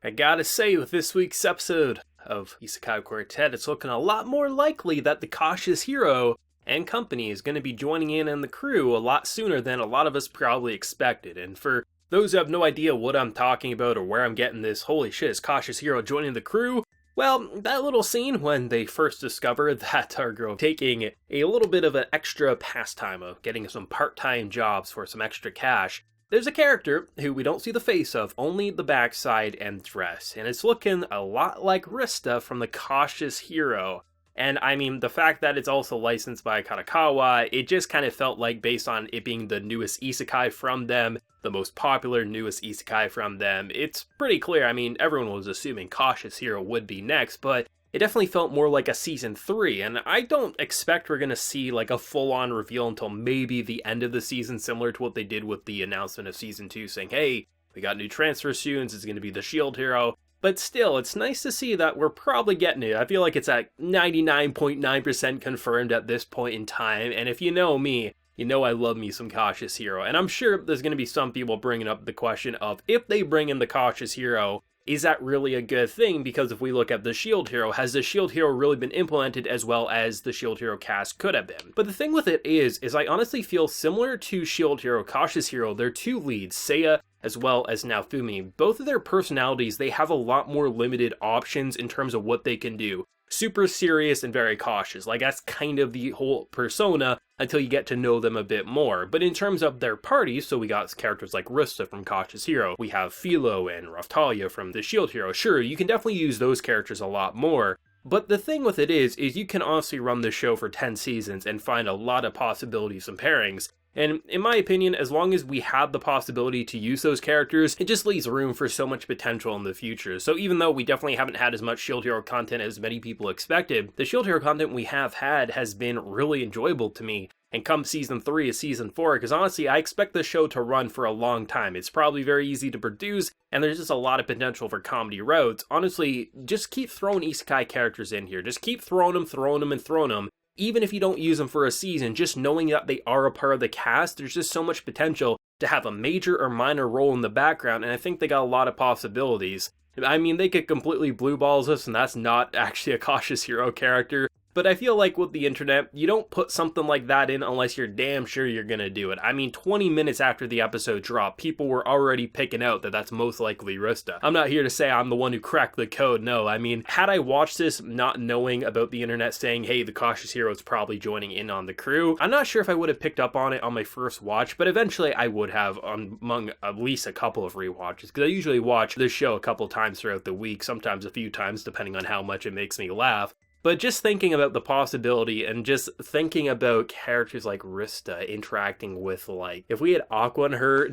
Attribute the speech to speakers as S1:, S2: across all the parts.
S1: I gotta say, with this week's episode of Isekai Quartet, it's looking a lot more likely that the cautious hero and company is going to be joining in on the crew a lot sooner than a lot of us probably expected. And for those who have no idea what I'm talking about or where I'm getting this, holy shit, is cautious hero joining the crew? Well, that little scene when they first discovered that our girl taking a little bit of an extra pastime of getting some part-time jobs for some extra cash. There's a character who we don't see the face of, only the backside and dress, and it's looking a lot like Rista from the Cautious Hero. And I mean, the fact that it's also licensed by Kadokawa, it just kind of felt like, based on it being the newest isekai from them, the most popular newest isekai from them, it's pretty clear. I mean, everyone was assuming Cautious Hero would be next, but it definitely felt more like a season 3, and I don't expect we're going to see like a full-on reveal until maybe the end of the season, similar to what they did with the announcement of season 2, saying, hey, we got new transfer students, it's going to be the Shield Hero. But still, it's nice to see that we're probably getting it. I feel like it's at 99.9% confirmed at this point in time, and if you know me, you know I love me some Cautious Hero. And I'm sure there's going to be some people bringing up the question of, if they bring in the Cautious Hero, is that really a good thing? Because if we look at the Shield Hero, has the Shield Hero really been implemented as well as the Shield Hero cast could have been? But the thing with it is I honestly feel similar to Shield Hero, Cautious Hero, their two leads, Hsieh as well as Naofumi, both of their personalities, they have a lot more limited options in terms of what they can do. Super serious and very cautious, like that's kind of the whole persona until you get to know them a bit more. But in terms of their parties, so we got characters like Rista from Cautious Hero, we have Philo and Raftalia from the Shield Hero. Sure, you can definitely use those characters a lot more, but the thing with it is you can honestly run this show for 10 seasons and find a lot of possibilities and pairings. And in my opinion, as long as we have the possibility to use those characters, it just leaves room for so much potential in the future. So even though we definitely haven't had as much Shield Hero content as many people expected, the Shield Hero content we have had has been really enjoyable to me. And come season 3 is season 4, because honestly, I expect the show to run for a long time. It's probably very easy to produce, and there's just a lot of potential for comedy routes. Honestly, just keep throwing isekai characters in here. Just keep throwing them. Even if you don't use them for a season, just knowing that they are a part of the cast, there's just so much potential to have a major or minor role in the background, and I think they got a lot of possibilities. I mean, they could completely blue balls us, and that's not actually a Cautious Hero character. But I feel like with the internet, you don't put something like that in unless you're damn sure you're gonna do it. I mean, 20 minutes after the episode dropped, people were already picking out that that's most likely Rista. I'm not here to say I'm the one who cracked the code, no. I mean, had I watched this not knowing about the internet saying, hey, the Cautious Hero is probably joining in on the crew, I'm not sure if I would have picked up on it on my first watch, but eventually I would have among at least a couple of rewatches, because I usually watch this show a couple times throughout the week, sometimes a few times depending on how much it makes me laugh. But just thinking about the possibility and just thinking about characters like Rista interacting with, like, if we had Aqua and her,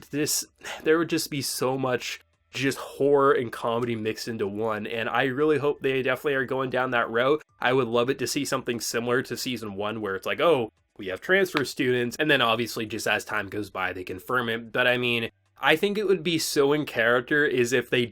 S1: there would just be so much just horror and comedy mixed into one, and I really hope they definitely are going down that route. I would love it to see something similar to season 1 where it's like, oh, we have transfer students, and then obviously just as time goes by they confirm it. But I mean, I think it would be so in character is if they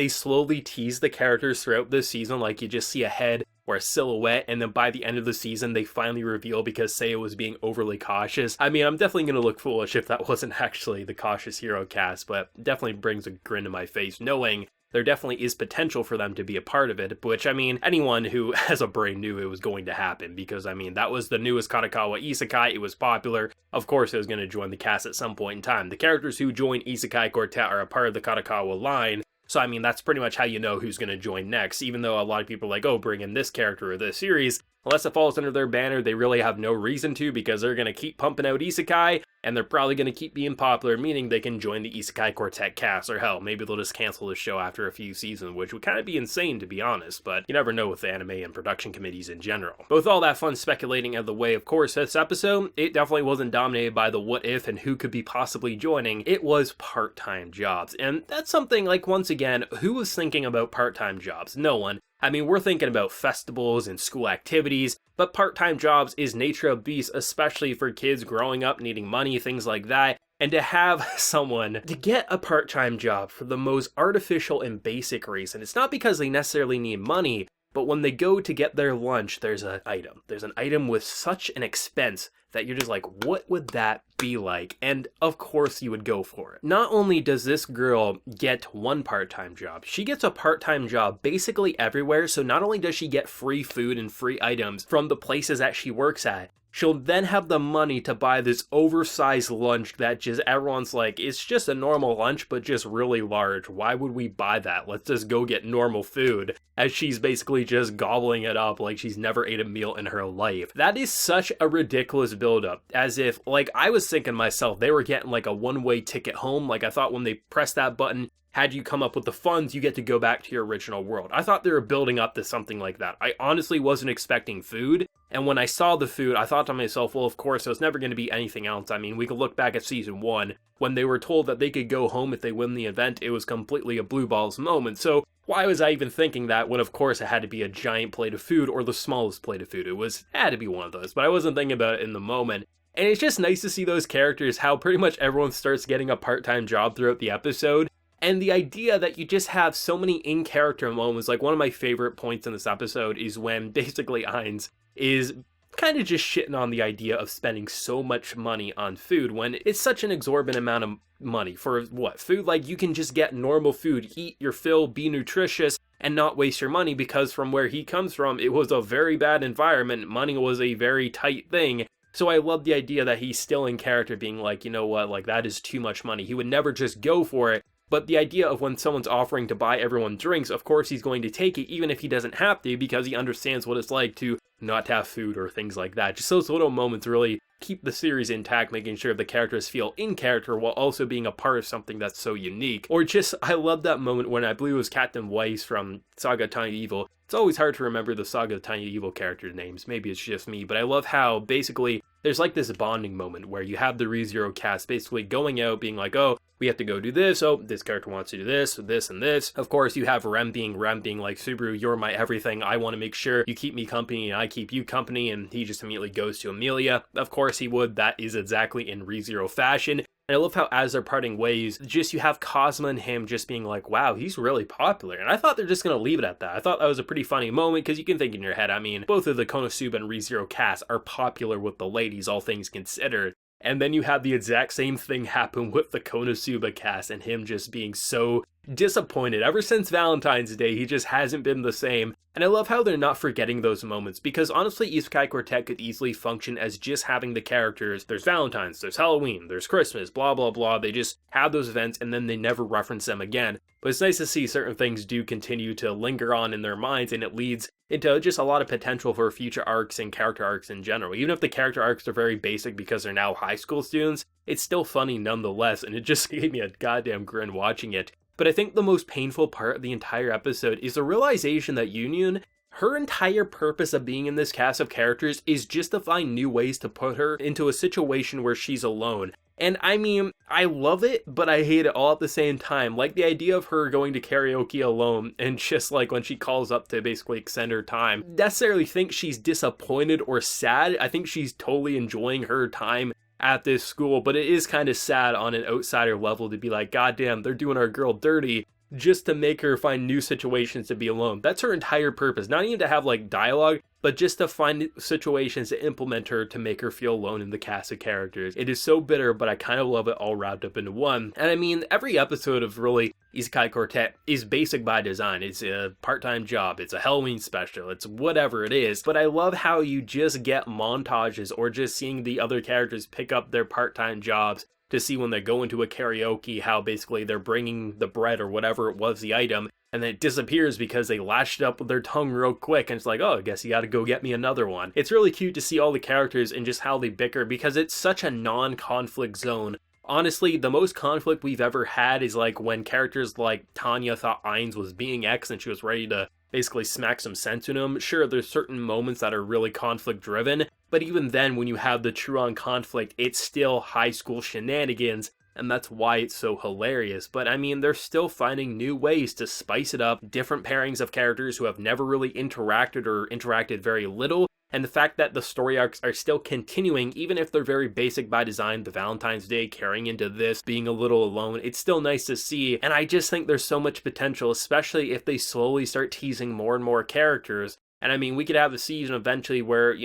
S1: slowly tease the characters throughout this season, like you just see a head or a silhouette, and then by the end of the season they finally reveal because Hsieh was being overly cautious. I mean, I'm definitely going to look foolish if that wasn't actually the Cautious Hero cast, but definitely brings a grin to my face knowing there definitely is potential for them to be a part of it, which, I mean, anyone who has a brain knew it was going to happen, because, I mean, that was the newest Kadokawa isekai, it was popular, of course it was going to join the cast at some point in time. The characters who join Isekai Quartet are a part of the Kadokawa line, so I mean, that's pretty much how you know who's going to join next, even though a lot of people are like, oh, bring in this character or this series. Unless it falls under their banner, they really have no reason to, because they're going to keep pumping out isekai, and they're probably going to keep being popular, meaning they can join the Isekai Quartet cast, or hell, maybe they'll just cancel the show after a few seasons, which would kind of be insane, to be honest, but you never know with anime and production committees in general. But with all that fun speculating out of the way, of course, this episode, it definitely wasn't dominated by the what if and who could be possibly joining. It was part-time jobs, and that's something, like, once again, who was thinking about part-time jobs? No one. I mean, we're thinking about festivals and school activities, but part-time jobs is nature of beast, especially for kids growing up needing money, things like that. And to have someone to get a part-time job for the most artificial and basic reason, it's not because they necessarily need money, but when they go to get their lunch, there's an item. There's an item with such an expense that you're just like, what would that be like? And of course you would go for it. Not only does this girl get one part-time job, she gets a part-time job basically everywhere. So not only does she get free food and free items from the places that she works at, she'll then have the money to buy this oversized lunch that just everyone's like, it's just a normal lunch, but just really large. Why would we buy that? Let's just go get normal food. As she's basically just gobbling it up like she's never ate a meal in her life. That is such a ridiculous buildup. As if, like, I was thinking to myself, they were getting like a one-way ticket home. Like, I thought when they pressed that button, had you come up with the funds, you get to go back to your original world. I thought they were building up to something like that. I honestly wasn't expecting food. And when I saw the food, I thought to myself, well, of course, there's never going to be anything else. I mean, we could look back at season 1, when they were told that they could go home if they win the event. It was completely a blue balls moment. So why was I even thinking that when, of course, it had to be a giant plate of food or the smallest plate of food? It had to be one of those, but I wasn't thinking about it in the moment. And it's just nice to see those characters, how pretty much everyone starts getting a part-time job throughout the episode. And the idea that you just have so many in-character moments, like one of my favorite points in this episode is when basically Ainz is kind of just shitting on the idea of spending so much money on food when it's such an exorbitant amount of money for what? Food? Like, you can just get normal food, eat your fill, be nutritious, and not waste your money, because from where he comes from, it was a very bad environment. Money was a very tight thing. So I love the idea that he's still in character being like, you know what, like, that is too much money. He would never just go for it. But the idea of when someone's offering to buy everyone drinks, of course he's going to take it, even if he doesn't have to, because he understands what it's like to not have food or things like that. Just those little moments really keep the series intact, making sure the characters feel in character while also being a part of something that's so unique. Or just, I love that moment when I believe it was Captain Weiss from Saga of Tiny Evil. It's always hard to remember the Saga of Tiny Evil character names. Maybe it's just me, but I love how basically there's like this bonding moment where you have the ReZero cast basically going out being like, oh, we have to go do this. Oh, this character wants to do this, and this. Of course, you have Rem being like, Subaru, you're my everything. I want to make sure you keep me company and I keep you company. And he just immediately goes to Amelia. Of course he would. That is exactly in ReZero fashion. And I love how as they're parting ways, just you have Cosmo and him just being like, wow, he's really popular. And I thought they're just going to leave it at that. I thought that was a pretty funny moment because you can think in your head, I mean, both of the Konosuba and ReZero cast are popular with the ladies, all things considered. And then you have the exact same thing happen with the Konosuba cast and him just being so disappointed. Ever since Valentine's Day, he just hasn't been the same. And I love how they're not forgetting those moments, because honestly, Isekai Quartet could easily function as just having the characters. There's Valentine's, there's Halloween, there's Christmas, blah, blah, blah. They just have those events and then they never reference them again. But it's nice to see certain things do continue to linger on in their minds, and it leads into just a lot of potential for future arcs and character arcs in general. Even if the character arcs are very basic because they're now high school students, it's still funny nonetheless, and it just gave me a goddamn grin watching it. But I think the most painful part of the entire episode is the realization that Union, her entire purpose of being in this cast of characters is just to find new ways to put her into a situation where she's alone. And I mean, I love it, but I hate it all at the same time. Like the idea of her going to karaoke alone and just like when she calls up to basically extend her time, necessarily think she's disappointed or sad. I think she's totally enjoying her time at this school, but it is kind of sad on an outsider level to be like, goddamn, they're doing our girl dirty just to make her find new situations to be alone. That's her entire purpose. Not even to have like dialogue, but just to find situations to implement her to make her feel alone in the cast of characters. It is so bitter, but I kind of love it all wrapped up into one. And I mean, every episode of really Isekai Quartet is basic by design. It's a part-time job, it's a Halloween special, it's whatever it is. But I love how you just get montages or just seeing the other characters pick up their part-time jobs to see when they go into a karaoke, how basically they're bringing the bread or whatever it was, the item, and then it disappears because they lashed it up with their tongue real quick, and it's like, oh, I guess you gotta go get me another one. It's really cute to see all the characters and just how they bicker, because it's such a non-conflict zone. Honestly, the most conflict we've ever had is like when characters like Tanya thought Ainz was being X and she was ready to basically smack some sense in him. Sure, there's certain moments that are really conflict driven, but even then when you have the true-on conflict, it's still high school shenanigans, and that's why it's so hilarious. But I mean, they're still finding new ways to spice it up, different pairings of characters who have never really interacted or interacted very little, and the fact that the story arcs are still continuing, even if they're very basic by design, the Valentine's Day carrying into this, being a little alone, it's still nice to see. And I just think there's so much potential, especially if they slowly start teasing more and more characters. And I mean, we could have a season eventually where,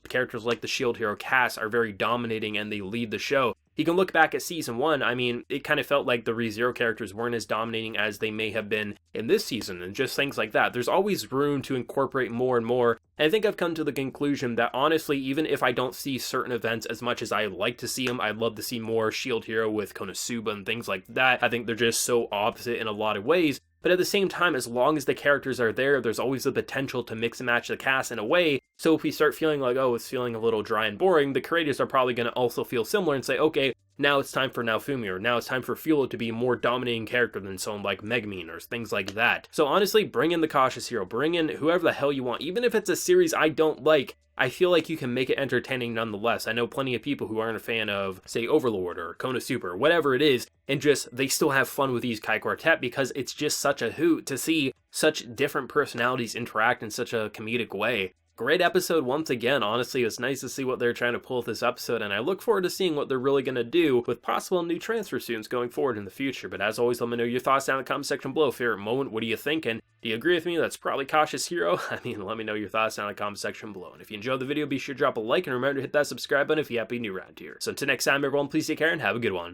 S1: characters like the Shield Hero Cass are very dominating and they lead the show. You can look back at season 1, I mean, it kind of felt like the ReZero characters weren't as dominating as they may have been in this season, and just things like that. There's always room to incorporate more and more, and I think I've come to the conclusion that honestly, even if I don't see certain events as much as I like to see them, I'd love to see more Shield Hero with Konosuba and things like that. I think they're just so opposite in a lot of ways. But at the same time, as long as the characters are there, there's always the potential to mix and match the cast in a way. So if we start feeling like, oh, it's feeling a little dry and boring, the creators are probably going to also feel similar and say, okay, now it's time for Naofumi, or now it's time for Fulo to be a more dominating character than someone like Megumin, or things like that. So honestly, bring in the Cautious Hero, bring in whoever the hell you want. Even if it's a series I don't like, I feel like you can make it entertaining nonetheless. I know plenty of people who aren't a fan of, say, Overlord or Konosuba or whatever it is, and just, they still have fun with Isekai Quartet because it's just such a hoot to see such different personalities interact in such a comedic way. Great episode once again. Honestly, it's nice to see what they're trying to pull with this episode, and I look forward to seeing what they're really going to do with possible new transfer students going forward in the future. But as always, let me know your thoughts down in the comment section below. Favorite moment, what are you thinking? Do you agree with me? That's probably Cautious Hero. I mean, let me know your thoughts down in the comment section below. And if you enjoyed the video, be sure to drop a like and remember to hit that subscribe button if you happen to be new around here. So until next time, everyone, please take care and have a good one.